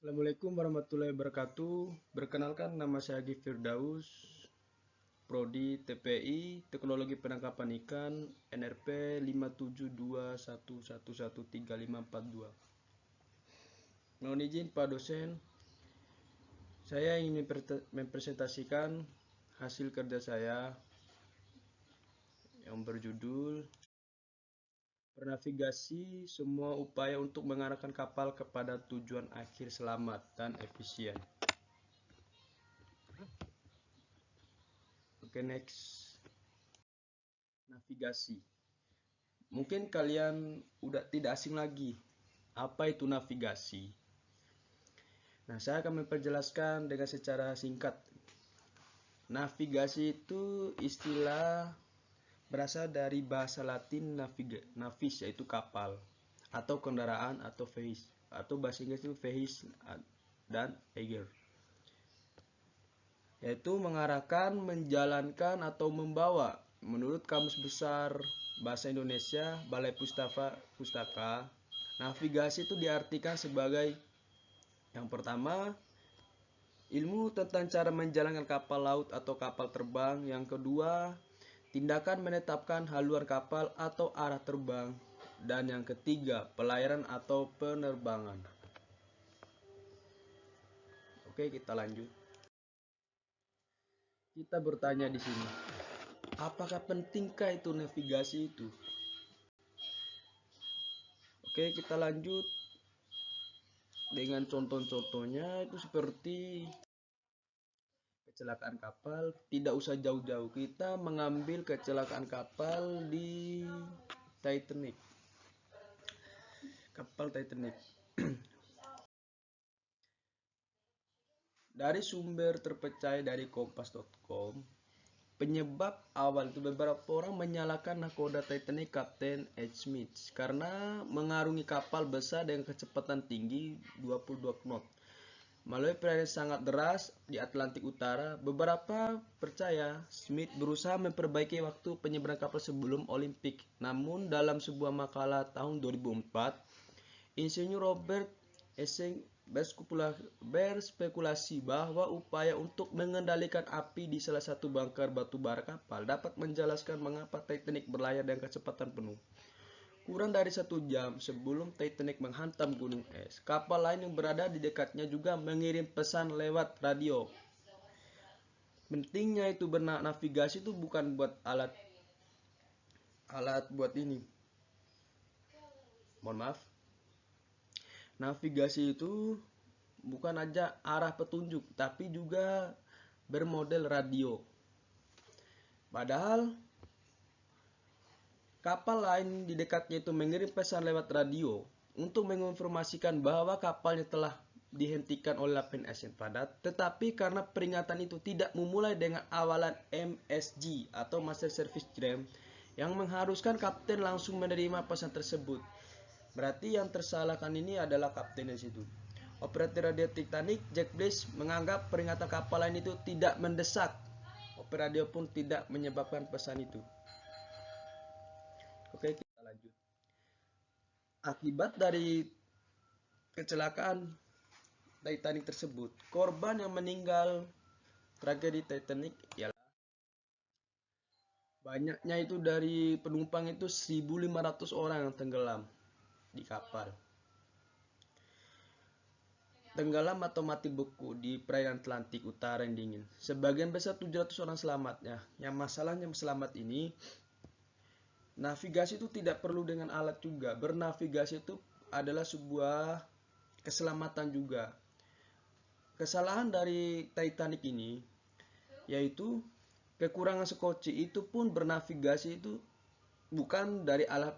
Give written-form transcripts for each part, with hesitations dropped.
Assalamualaikum warahmatullahi wabarakatuh. Berkenalkan, nama saya Agi Firdaus, Prodi TPI Teknologi Penangkapan Ikan, NRP 57211135542. Mohon izin Pak dosen, saya ingin mempresentasikan hasil kerja saya yang berjudul Bernavigasi Semua Upaya untuk Mengarahkan Kapal kepada Tujuan Akhir Selamat dan Efisien. Oke, next. Navigasi. Mungkin kalian udah tidak asing lagi. Apa itu navigasi? Nah, saya akan memperjelaskan dengan secara singkat. Navigasi itu istilah berasal dari bahasa Latin navis, yaitu kapal atau kendaraan atau vehicle, atau bahasa Inggris itu vehicle dan eger, yaitu mengarahkan, menjalankan atau membawa. Menurut Kamus Besar Bahasa Indonesia Balai Pustaka, navigasi itu diartikan sebagai yang pertama, ilmu tentang cara menjalankan kapal laut atau kapal terbang. Yang kedua, tindakan menetapkan haluan kapal atau arah terbang. Dan yang ketiga, pelayaran atau penerbangan. Oke, kita lanjut. Kita bertanya di sini, apakah pentingkah itu navigasi itu? Oke, kita lanjut dengan contoh-contohnya. Itu seperti kecelakaan kapal. Tidak usah jauh-jauh, kita mengambil kecelakaan kapal di Titanic, kapal Titanic. Dari sumber terpercaya dari kompas.com, penyebab awal itu beberapa orang menyalahkan nahkoda Titanic Kapten H. Smith karena mengarungi kapal besar dengan kecepatan tinggi 22 knot melalui perairan sangat deras di Atlantik Utara. Beberapa percaya Smith berusaha memperbaiki waktu penyeberangan kapal sebelum Olimpik. Namun dalam sebuah makalah tahun 2004, Insinyur Robert Essing berspekulasi bahwa upaya untuk mengendalikan api di salah satu bangkar batu bara kapal dapat menjelaskan mengapa Titanic berlayar dengan kecepatan penuh. Kurang dari 1 jam sebelum Titanic menghantam gunung es, kapal lain yang berada di dekatnya juga mengirim pesan lewat radio. Pentingnya itu bernavigasi itu bukan buat alat buat ini. Mohon maaf. Navigasi itu bukan aja arah petunjuk, tapi juga bermodel radio. Padahal kapal lain di dekatnya itu mengirim pesan lewat radio untuk menginformasikan bahwa kapalnya telah dihentikan oleh lapisan es yang padat. Tetapi karena peringatan itu tidak memulai dengan awalan MSG atau Master Service Jam yang mengharuskan kapten langsung menerima pesan tersebut, berarti yang tersalahkan ini adalah kapten di situ. Operator radio Titanic, Jack Bliss, menganggap peringatan kapal lain itu tidak mendesak. Operator radio pun tidak menyebabkan pesan itu. Oke, kita lanjut. Akibat dari kecelakaan Titanic tersebut, korban yang meninggal tragedi Titanic ialah banyaknya itu dari penumpang itu 1.500 orang yang tenggelam di kapal. Tenggelam atau mati beku di perairan Atlantik Utara yang dingin. Sebagian besar 700 orang selamatnya. Yang masalahnya selamat ini, navigasi itu tidak perlu dengan alat juga. Bernavigasi itu adalah sebuah keselamatan juga. Kesalahan dari Titanic ini yaitu kekurangan sekoci. Itu pun bernavigasi itu bukan dari alat,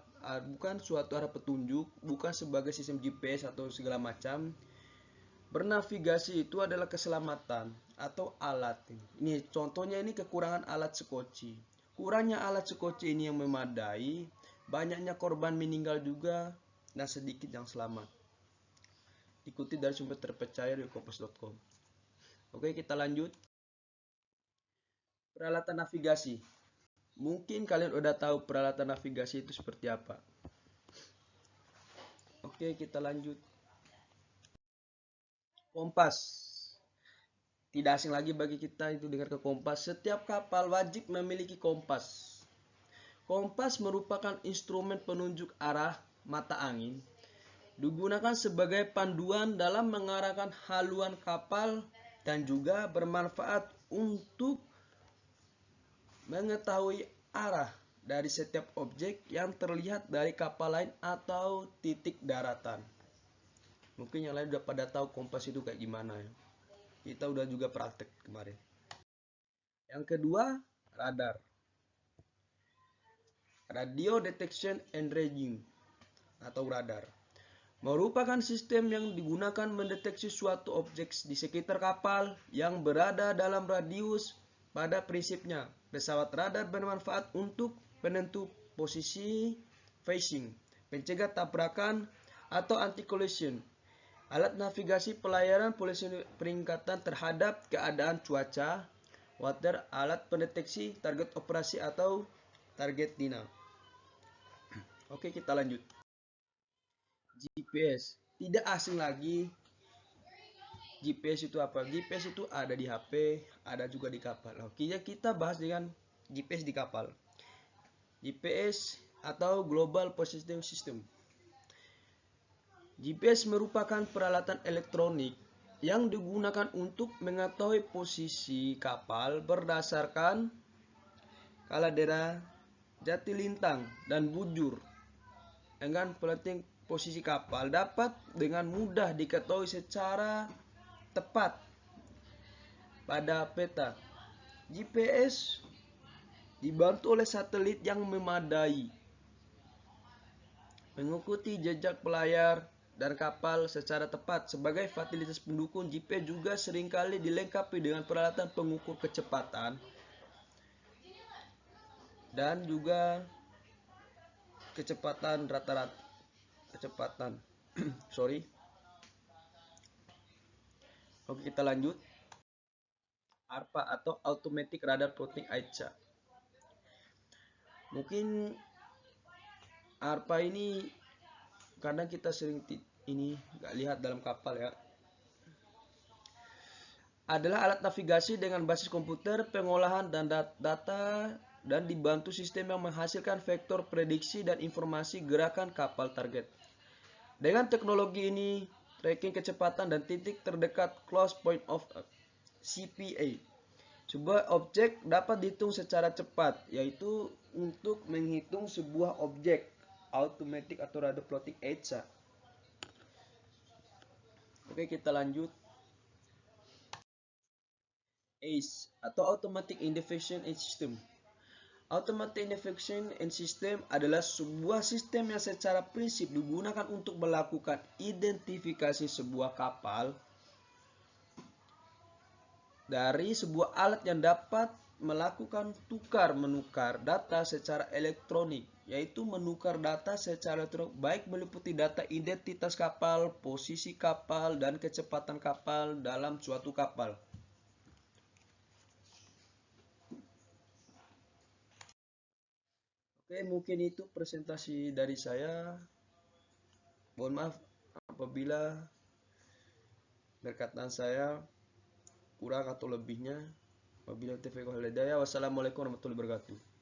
bukan suatu arah petunjuk, bukan sebagai sistem GPS atau segala macam. Bernavigasi itu adalah keselamatan atau alat. Ini contohnya, ini kekurangan alat sekoci. Kurangnya alat sekoci ini yang memadai, banyaknya korban meninggal juga, dan sedikit yang selamat. Ikuti dari sumber terpercaya di kompas.com. Oke, kita lanjut. Peralatan navigasi. Mungkin kalian udah tahu peralatan navigasi itu seperti apa. Oke, kita lanjut. Kompas. Tidak asing lagi bagi kita itu dengar ke kompas. Setiap kapal wajib memiliki kompas. Kompas merupakan instrumen penunjuk arah mata angin. Digunakan sebagai panduan dalam mengarahkan haluan kapal dan juga bermanfaat untuk mengetahui arah dari setiap objek yang terlihat dari kapal lain atau titik daratan. Mungkin yang lain udah pada tahu kompas itu kayak gimana ya. Kita udah juga praktek kemarin. Yang kedua, radar. Radio Detection and Ranging atau radar merupakan sistem yang digunakan mendeteksi suatu objek di sekitar kapal yang berada dalam radius. Pada prinsipnya, pesawat radar bermanfaat untuk penentu posisi phasing, pencegah tabrakan atau anti-collision, alat navigasi pelayaran polisi peringkatan terhadap keadaan cuaca, water, alat pendeteksi target operasi atau target dina. Oke, kita lanjut. GPS. Tidak asing lagi. GPS itu apa? GPS itu ada di HP, ada juga di kapal. Oke, kita bahas dengan GPS di kapal. GPS atau Global Positioning System. GPS merupakan peralatan elektronik yang digunakan untuk mengetahui posisi kapal berdasarkan kaldera, jati lintang, dan bujur. Dengan pelatih posisi kapal dapat dengan mudah diketahui secara tepat pada peta. GPS dibantu oleh satelit yang memadai, mengikuti jejak pelayar dan kapal secara tepat. Sebagai fasilitas pendukung, GPS juga seringkali dilengkapi dengan peralatan pengukur kecepatan dan juga kecepatan rata-rata. Oke, kita lanjut. ARPA atau Automatic Radar Plotting AICA. Mungkin ARPA ini karena kita sering ini nggak lihat dalam kapal ya. Adalah alat navigasi dengan basis komputer, pengolahan dan data dan dibantu sistem yang menghasilkan vektor prediksi dan informasi gerakan kapal target. Dengan teknologi ini, tracking kecepatan dan titik terdekat close point of CPA. Sebuah objek dapat dihitung secara cepat, yaitu untuk menghitung sebuah objek automatic atau radar plotting AICA. Oke, kita lanjut. ACE atau Automatic Identification System. Automatic Identification System adalah sebuah sistem yang secara prinsip digunakan untuk melakukan identifikasi sebuah kapal dari sebuah alat yang dapat melakukan tukar-menukar data secara elektronik, yaitu menukar data secara elektronik baik meliputi data identitas kapal, posisi kapal, dan kecepatan kapal dalam suatu kapal. Oke, mungkin itu presentasi dari saya. Mohon maaf apabila perkataan saya kurang atau lebihnya. Wabillahi taufiq wal hidayah. Wassalamualaikum warahmatullahi wabarakatuh.